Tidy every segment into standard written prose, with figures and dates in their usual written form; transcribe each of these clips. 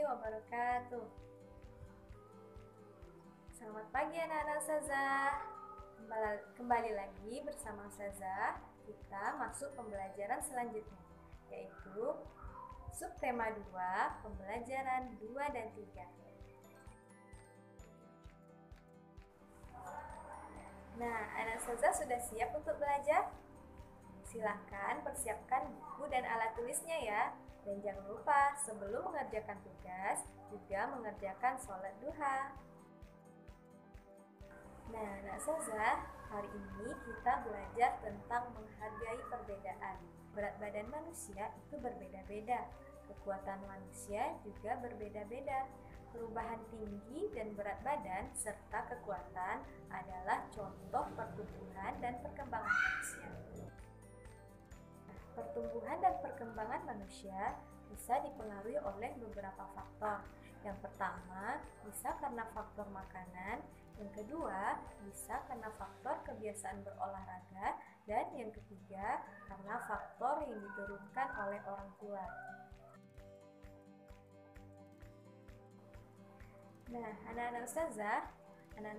wabarakatuh. Selamat pagi anak-anak Ustazah. Kembali lagi bersama Ustazah. Kita masuk pembelajaran selanjutnya, yaitu subtema 2, pembelajaran 2 dan 3. Nah, anak Ustazah sudah siap untuk belajar? Silahkan persiapkan buku dan alat tulisnya ya. Dan jangan lupa sebelum mengerjakan tugas, juga mengerjakan sholat duha. Nah, anak Ustazah, hari ini kita belajar tentang menghargai perbedaan. Berat badan manusia itu berbeda-beda. Kekuatan manusia juga berbeda-beda. Perubahan tinggi dan berat badan serta kekuatan adalah contoh pertumbuhan dan perkembangan manusia. Pertumbuhan dan perkembangan manusia bisa dipengaruhi oleh beberapa faktor. Yang pertama, bisa karena faktor makanan. Yang kedua, bisa karena faktor kebiasaan berolahraga. Dan yang ketiga, karena faktor yang diturunkan oleh orang tua. Nah, anak-anak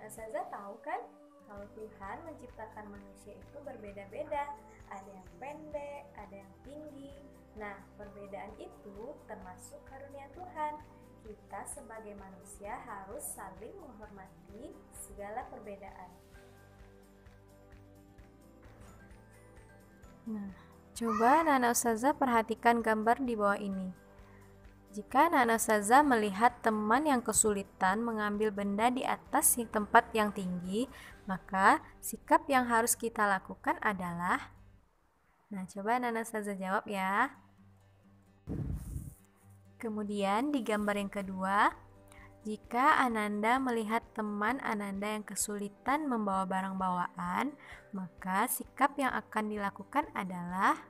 Ustazah tahu kan? Kalau Tuhan menciptakan manusia itu berbeda-beda, ada yang pendek, ada yang tinggi. Nah, perbedaan itu termasuk karunia Tuhan. Kita sebagai manusia harus saling menghormati segala perbedaan. Nah, coba anak-anak Ustazah perhatikan gambar di bawah ini. Jika anak-anak Ustazah melihat teman yang kesulitan mengambil benda di atas tempat yang tinggi, maka sikap yang harus kita lakukan adalah, nah coba anak-anak Ustazah jawab ya. Kemudian di gambar yang kedua, jika Ananda melihat teman Ananda yang kesulitan membawa barang bawaan, maka sikap yang akan dilakukan adalah,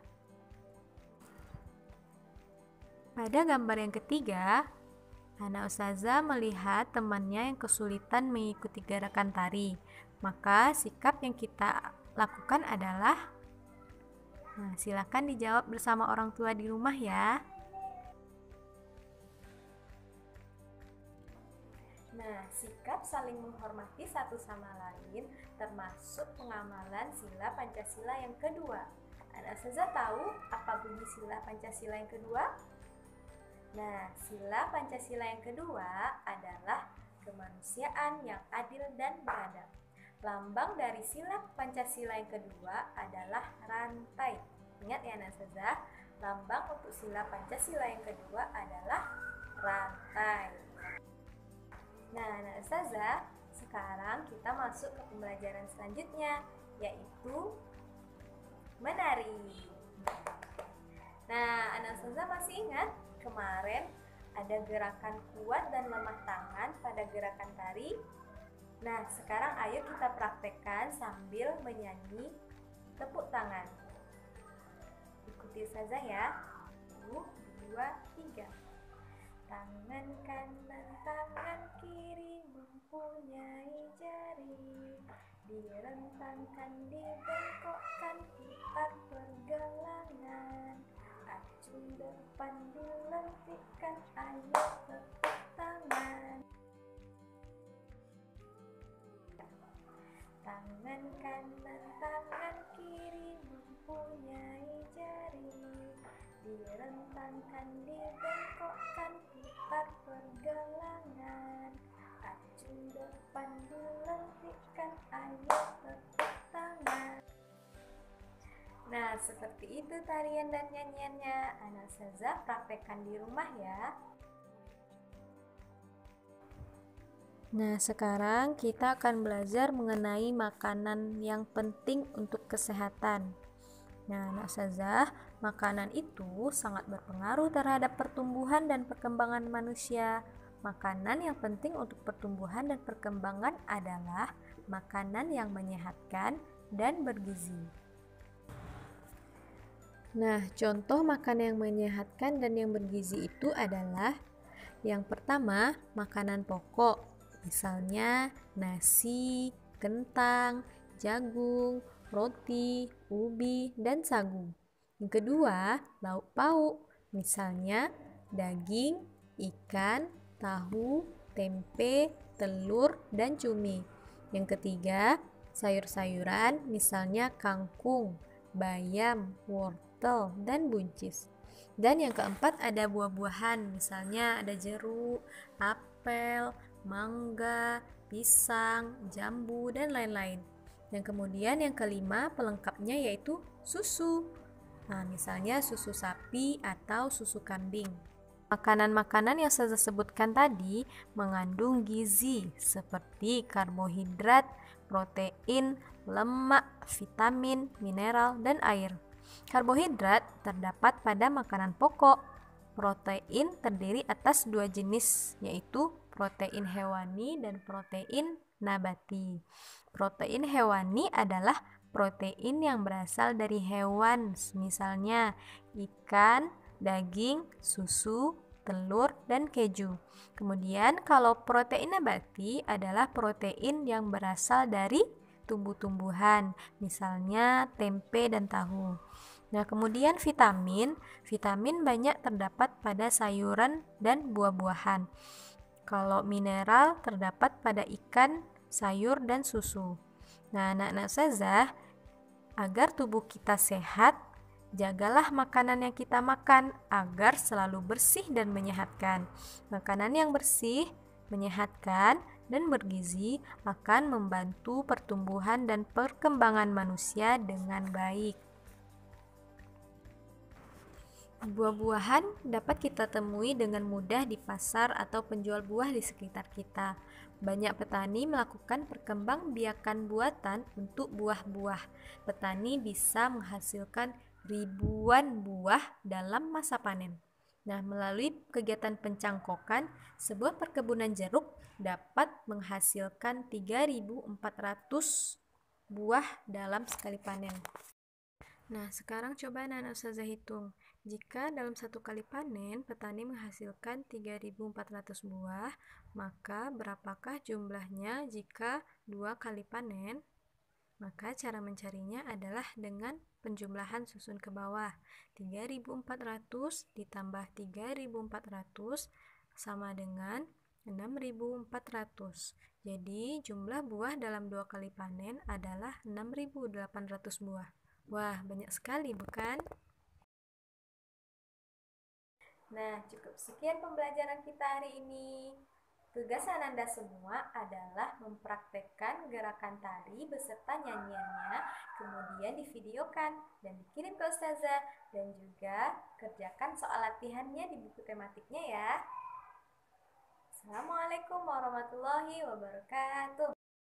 pada gambar yang ketiga, anak Ustazah melihat temannya yang kesulitan mengikuti gerakan tari. Maka sikap yang kita lakukan adalah, nah silakan dijawab bersama orang tua di rumah ya. Nah, sikap saling menghormati satu sama lain termasuk pengamalan sila Pancasila yang kedua. Anak Ustazah tahu apa bunyi sila Pancasila yang kedua? Nah, sila Pancasila yang kedua adalah kemanusiaan yang adil dan beradab. Lambang dari sila Pancasila yang kedua adalah rantai. Ingat ya anak Ustazah, lambang untuk sila Pancasila yang kedua adalah rantai. Nah, anak Ustazah, sekarang kita masuk ke pembelajaran selanjutnya, yaitu menari. Nah, anak Ustazah masih ingat? Kemarin ada gerakan kuat dan lemah tangan pada gerakan tari. Nah, sekarang ayo kita praktekkan sambil menyanyi tepuk tangan. Ikuti saja ya. 1, 2, 3. Tangan kanan, tangan kiri mempunyai jari. Direntangkan, dibengkokkan, putar pergelangan. Acung depan dilentikkan, ayo tepuk tangan. Tangan kanan, tangan kiri mempunyai jari. Direntangkan, dibengkokkan, putar pergelangan. Acung depan dilentikkan, ayo tepuk tangan. Nah, seperti itu tarian dan nyanyiannya. Anak Ustazah praktekkan di rumah ya. Nah, sekarang kita akan belajar mengenai makanan yang penting untuk kesehatan. Nah, anak Ustazah, makanan itu sangat berpengaruh terhadap pertumbuhan dan perkembangan manusia. Makanan yang penting untuk pertumbuhan dan perkembangan adalah makanan yang menyehatkan dan bergizi. Nah, contoh makanan yang menyehatkan dan yang bergizi itu adalah, yang pertama, makanan pokok, misalnya nasi, kentang, jagung, roti, ubi, dan sagu. Yang kedua, lauk pauk, misalnya daging, ikan, tahu, tempe, telur, dan cumi. Yang ketiga, sayur-sayuran, misalnya kangkung, bayam, wortel, dan buncis. Dan yang keempat ada buah-buahan, misalnya ada jeruk, apel, mangga, pisang, jambu, dan lain-lain. Dan kemudian yang kelima pelengkapnya yaitu susu. Nah, misalnya susu sapi atau susu kambing. Makanan-makanan yang saya sebutkan tadi mengandung gizi seperti karbohidrat, protein, lemak, vitamin, mineral, dan air. Karbohidrat terdapat pada makanan pokok. Protein terdiri atas dua jenis, yaitu protein hewani dan protein nabati. Protein hewani adalah protein yang berasal dari hewan, misalnya ikan, daging, susu, telur, dan keju. Kemudian kalau protein nabati adalah protein yang berasal dari tumbuh-tumbuhan, misalnya tempe dan tahu. Nah, kemudian vitamin banyak terdapat pada sayuran dan buah-buahan. Kalau mineral terdapat pada ikan, sayur, dan susu. Nah, anak-anak Ustazah, agar tubuh kita sehat, jagalah makanan yang kita makan agar selalu bersih dan menyehatkan. Makanan yang bersih, menyehatkan, dan bergizi akan membantu pertumbuhan dan perkembangan manusia dengan baik. Buah-buahan dapat kita temui dengan mudah di pasar atau penjual buah di sekitar kita. Banyak petani melakukan perkembangbiakan buatan untuk buah-buah. Petani bisa menghasilkan ribuan buah dalam masa panen. Nah, melalui kegiatan pencangkokan, sebuah perkebunan jeruk dapat menghasilkan 3.400 buah dalam sekali panen. Nah, sekarang coba anak-anak Ustazah hitung. Jika dalam satu kali panen, petani menghasilkan 3.400 buah, maka berapakah jumlahnya jika 2 kali panen? Maka cara mencarinya adalah dengan penjumlahan susun ke bawah. 3.400 ditambah 3.400 sama dengan 6.400. Jadi jumlah buah dalam 2 kali panen adalah 6.800 buah. Wah, banyak sekali bukan? Nah, cukup sekian pembelajaran kita hari ini. Tugas Ananda semua adalah mempraktekkan gerakan tari beserta nyanyiannya, kemudian divideokan dan dikirim ke Ustazah, dan juga kerjakan soal latihannya di buku tematiknya ya. Assalamualaikum warahmatullahi wabarakatuh.